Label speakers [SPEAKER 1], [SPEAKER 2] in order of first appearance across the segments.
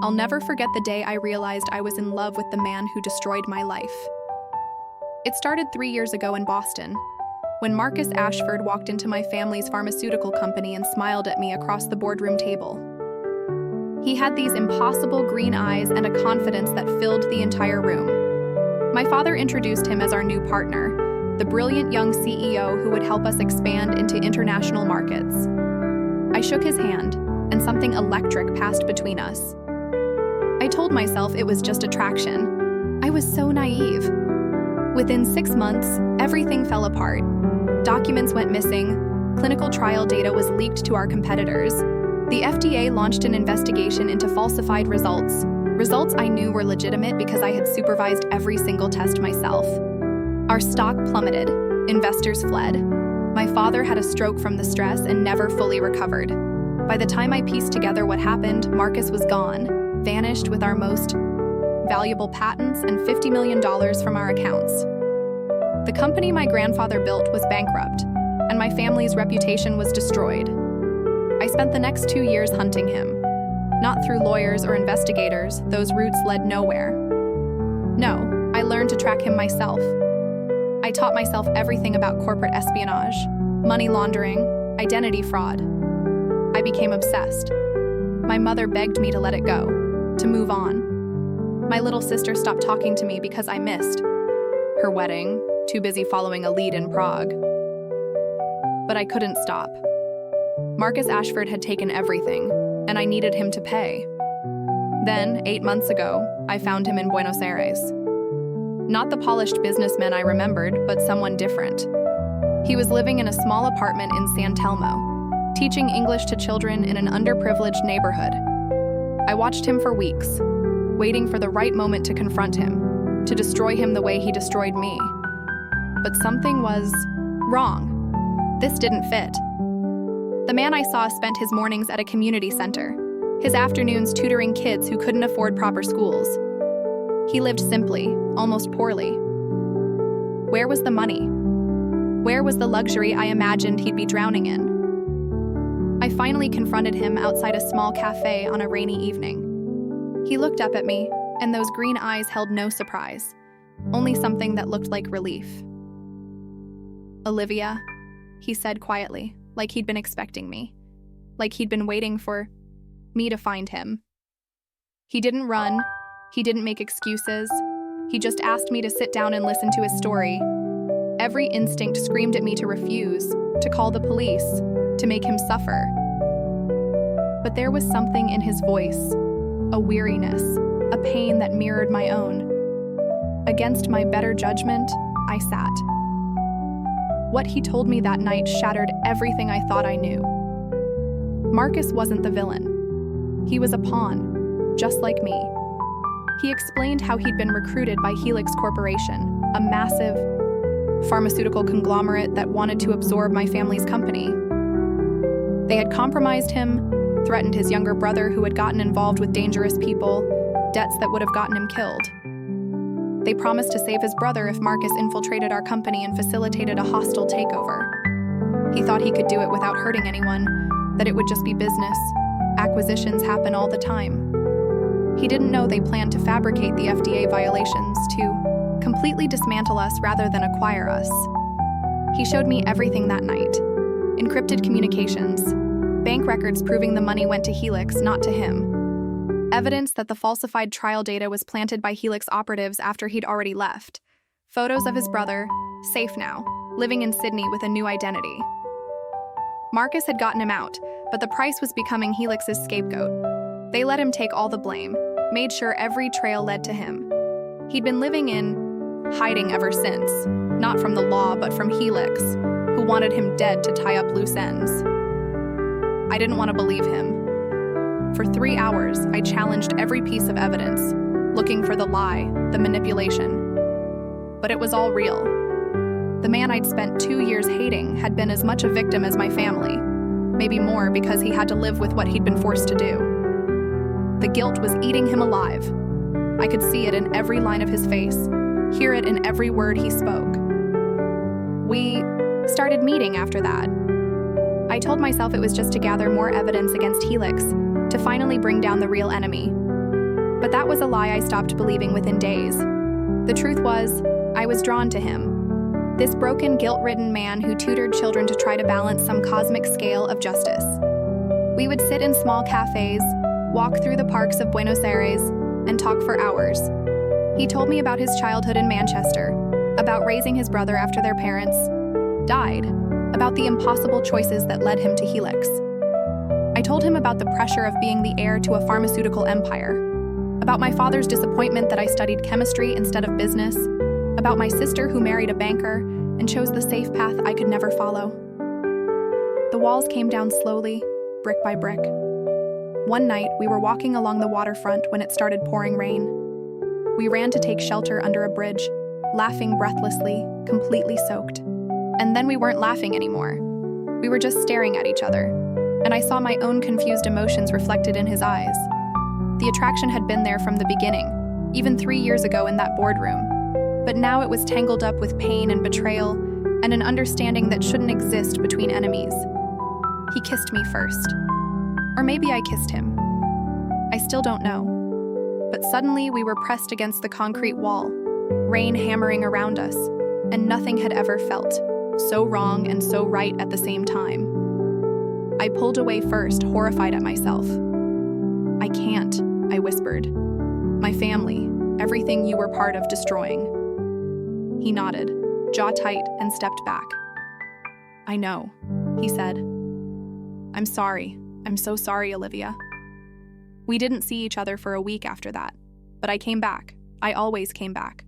[SPEAKER 1] I'll never forget the day I realized I was in love with the man who destroyed my life. It started 3 years ago in Boston, when Marcus Ashford walked into my family's pharmaceutical company and smiled at me across the boardroom table. He had these impossible green eyes and a confidence that filled the entire room. My father introduced him as our new partner, the brilliant young CEO who would help us expand into international markets. I shook his hand, and something electric passed between us. I told myself it was just attraction. I was so naive. Within 6 months, everything fell apart. Documents went missing, clinical trial data was leaked to our competitors. The FDA launched an investigation into falsified results. Results I knew were legitimate because I had supervised every single test myself. Our stock plummeted. Investors fled. My father had a stroke from the stress and never fully recovered. By the time I pieced together what happened, Marcus was gone, vanished with our most valuable patents and $50 million from our accounts. The company my grandfather built was bankrupt, and my family's reputation was destroyed. I spent the next 2 years hunting him. Not through lawyers or investigators, those routes led nowhere. No, I learned to track him myself. I taught myself everything about corporate espionage, money laundering, identity fraud. I became obsessed. My mother begged me to let it go, to move on. My little sister stopped talking to me because I missed her wedding, too busy following a lead in Prague. But I couldn't stop. Marcus Ashford had taken everything, and I needed him to pay. Then, 8 months ago, I found him in Buenos Aires. Not the polished businessman I remembered, but someone different. He was living in a small apartment in San Telmo, teaching English to children in an underprivileged neighborhood. I watched him for weeks, waiting for the right moment to confront him, to destroy him the way he destroyed me. But something was wrong. This didn't fit. The man I saw spent his mornings at a community center, his afternoons tutoring kids who couldn't afford proper schools. He lived simply, almost poorly. Where was the money? Where was the luxury I imagined he'd be drowning in? I finally confronted him outside a small cafe on a rainy evening. He looked up at me, and those green eyes held no surprise, only something that looked like relief. "Olivia," he said quietly, like he'd been expecting me, like he'd been waiting for me to find him. He didn't run, he didn't make excuses, he just asked me to sit down and listen to his story. Every instinct screamed at me to refuse, to call the police, to make him suffer. But there was something in his voice, a weariness, a pain that mirrored my own. Against my better judgment, I sat. What he told me that night shattered everything I thought I knew. Marcus wasn't the villain. He was a pawn, just like me. He explained how he'd been recruited by Helix Corporation, a massive pharmaceutical conglomerate that wanted to absorb my family's company. They had compromised him, threatened his younger brother who had gotten involved with dangerous people, debts that would have gotten him killed. They promised to save his brother if Marcus infiltrated our company and facilitated a hostile takeover. He thought he could do it without hurting anyone, that it would just be business. Acquisitions happen all the time. He didn't know they planned to fabricate the FDA violations to completely dismantle us rather than acquire us. He showed me everything that night. Encrypted communications, bank records proving the money went to Helix, not to him. Evidence that the falsified trial data was planted by Helix operatives after he'd already left. Photos of his brother, safe now, living in Sydney with a new identity. Marcus had gotten him out, but the price was becoming Helix's scapegoat. They let him take all the blame, made sure every trail led to him. He'd been living in hiding ever since, not from the law but from Helix, who wanted him dead to tie up loose ends. I didn't want to believe him. For 3 hours, I challenged every piece of evidence, looking for the lie, the manipulation. But it was all real. The man I'd spent 2 years hating had been as much a victim as my family, maybe more because he had to live with what he'd been forced to do. The guilt was eating him alive. I could see it in every line of his face, hear it in every word he spoke. We started meeting after that. I told myself it was just to gather more evidence against Helix, to finally bring down the real enemy. But that was a lie I stopped believing within days. The truth was, I was drawn to him. This broken, guilt-ridden man who tutored children to try to balance some cosmic scale of justice. We would sit in small cafes, walk through the parks of Buenos Aires, and talk for hours. He told me about his childhood in Manchester, about raising his brother after their parents died, about the impossible choices that led him to Helix. I told him about the pressure of being the heir to a pharmaceutical empire, about my father's disappointment that I studied chemistry instead of business, about my sister who married a banker and chose the safe path I could never follow. The walls came down slowly, brick by brick. One night, we were walking along the waterfront when it started pouring rain. We ran to take shelter under a bridge, laughing breathlessly, completely soaked. And then we weren't laughing anymore. We were just staring at each other, and I saw my own confused emotions reflected in his eyes. The attraction had been there from the beginning, even 3 years ago in that boardroom. But now it was tangled up with pain and betrayal, and an understanding that shouldn't exist between enemies. He kissed me first. Or maybe I kissed him. I still don't know. But suddenly we were pressed against the concrete wall, rain hammering around us, and nothing had ever felt so wrong and so right at the same time. I pulled away first, horrified at myself. I can't, I whispered. My family, everything you were part of destroying. He nodded, jaw tight, and stepped back. I know, he said. I'm sorry. I'm so sorry, Olivia. We didn't see each other for a week after that, but I came back. I always came back.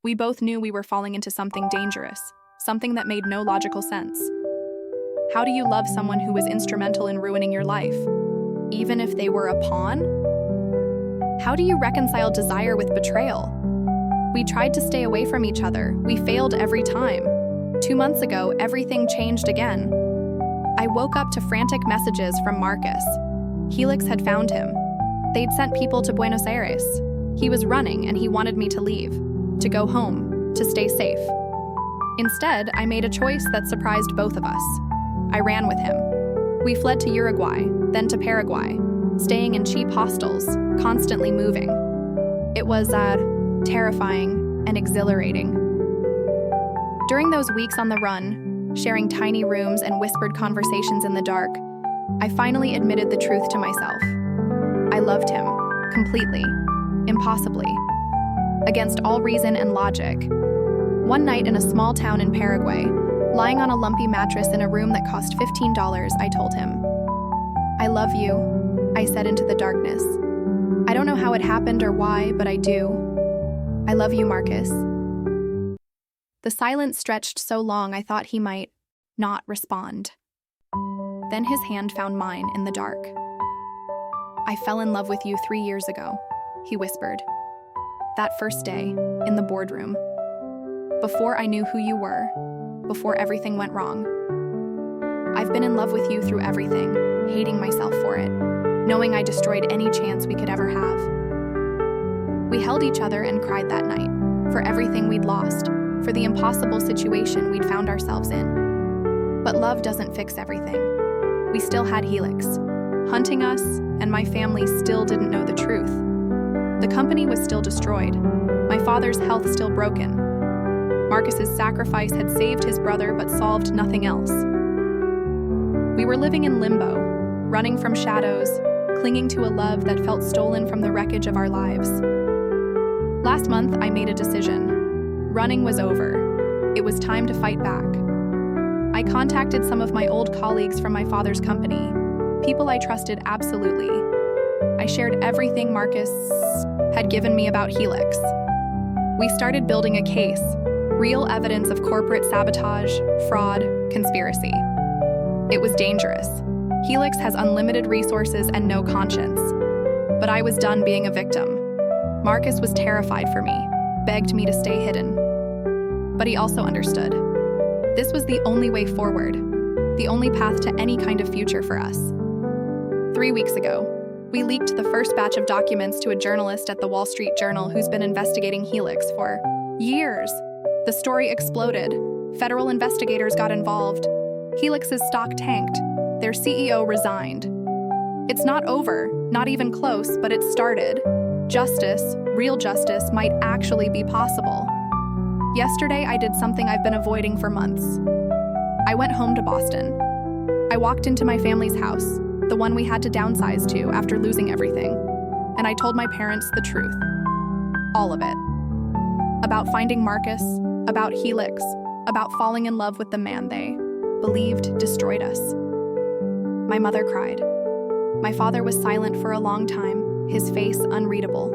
[SPEAKER 1] We both knew we were falling into something dangerous, something that made no logical sense. How do you love someone who was instrumental in ruining your life, even if they were a pawn? How do you reconcile desire with betrayal? We tried to stay away from each other. We failed every time. 2 months ago, everything changed again. I woke up to frantic messages from Marcus. Helix had found him. They'd sent people to Buenos Aires. He was running and he wanted me to leave, to go home, to stay safe. Instead, I made a choice that surprised both of us. I ran with him. We fled to Uruguay, then to Paraguay, staying in cheap hostels, constantly moving. It was, terrifying and exhilarating. During those weeks on the run, sharing tiny rooms and whispered conversations in the dark, I finally admitted the truth to myself. I loved him, completely, impossibly, against all reason and logic. One night in a small town in Paraguay, lying on a lumpy mattress in a room that cost $15, I told him. I love you, I said into the darkness. I don't know how it happened or why, but I do. I love you, Marcus. The silence stretched so long I thought he might not respond. Then his hand found mine in the dark. I fell in love with you 3 years ago, he whispered. That first day, in the boardroom. Before I knew who you were, before everything went wrong. I've been in love with you through everything, hating myself for it, knowing I destroyed any chance we could ever have. We held each other and cried that night, for everything we'd lost, for the impossible situation we'd found ourselves in. But love doesn't fix everything. We still had Helix, hunting us, and my family still didn't know the truth. The company was still destroyed, my father's health still broken. Marcus's sacrifice had saved his brother but solved nothing else. We were living in limbo, running from shadows, clinging to a love that felt stolen from the wreckage of our lives. Last month, I made a decision. Running was over. It was time to fight back. I contacted some of my old colleagues from my father's company, people I trusted absolutely. I shared everything Marcus had given me about Helix. We started building a case, real evidence of corporate sabotage, fraud, conspiracy. It was dangerous. Helix has unlimited resources and no conscience. But I was done being a victim. Marcus was terrified for me, begged me to stay hidden. But he also understood. This was the only way forward, the only path to any kind of future for us. 3 weeks ago, we leaked the first batch of documents to a journalist at the Wall Street Journal who's been investigating Helix for years. The story exploded. Federal investigators got involved. Helix's stock tanked. Their CEO resigned. It's not over, not even close, but it started. Justice, real justice, might actually be possible. Yesterday, I did something I've been avoiding for months. I went home to Boston. I walked into my family's house, the one we had to downsize to after losing everything, and I told my parents the truth. All of it. About finding Marcus, about Helix, about falling in love with the man they believed destroyed us. My mother cried. My father was silent for a long time, his face unreadable.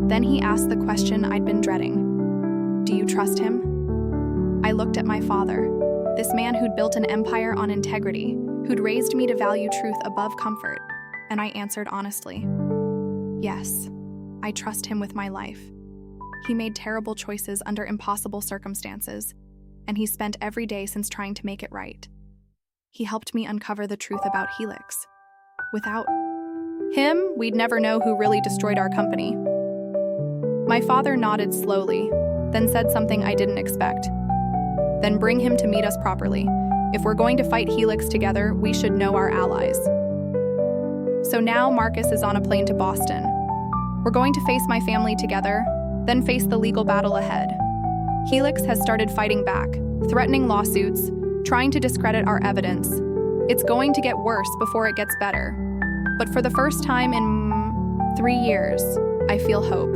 [SPEAKER 1] Then he asked the question I'd been dreading. Do you trust him? I looked at my father, this man who'd built an empire on integrity, who'd raised me to value truth above comfort, and I answered honestly. Yes, I trust him with my life. He made terrible choices under impossible circumstances, and he spent every day since trying to make it right. He helped me uncover the truth about Helix. Without him, we'd never know who really destroyed our company. My father nodded slowly, then said something I didn't expect. Then bring him to meet us properly. If we're going to fight Helix together, we should know our allies. So now Marcus is on a plane to Boston. We're going to face my family together, then face the legal battle ahead. Helix has started fighting back, threatening lawsuits, trying to discredit our evidence. It's going to get worse before it gets better. But for the first time in 3 years, I feel hope.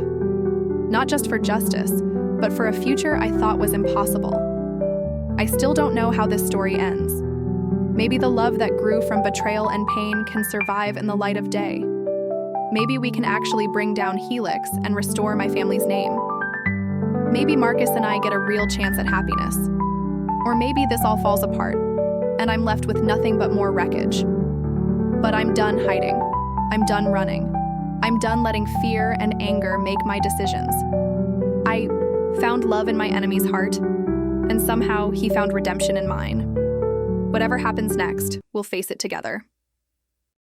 [SPEAKER 1] Not just for justice, but for a future I thought was impossible. I still don't know how this story ends. Maybe the love that grew from betrayal and pain can survive in the light of day. Maybe we can actually bring down Helix and restore my family's name. Maybe Marcus and I get a real chance at happiness. Or maybe this all falls apart, and I'm left with nothing but more wreckage. But I'm done hiding. I'm done running. I'm done letting fear and anger make my decisions. I found love in my enemy's heart, and somehow he found redemption in mine. Whatever happens next, we'll face it together.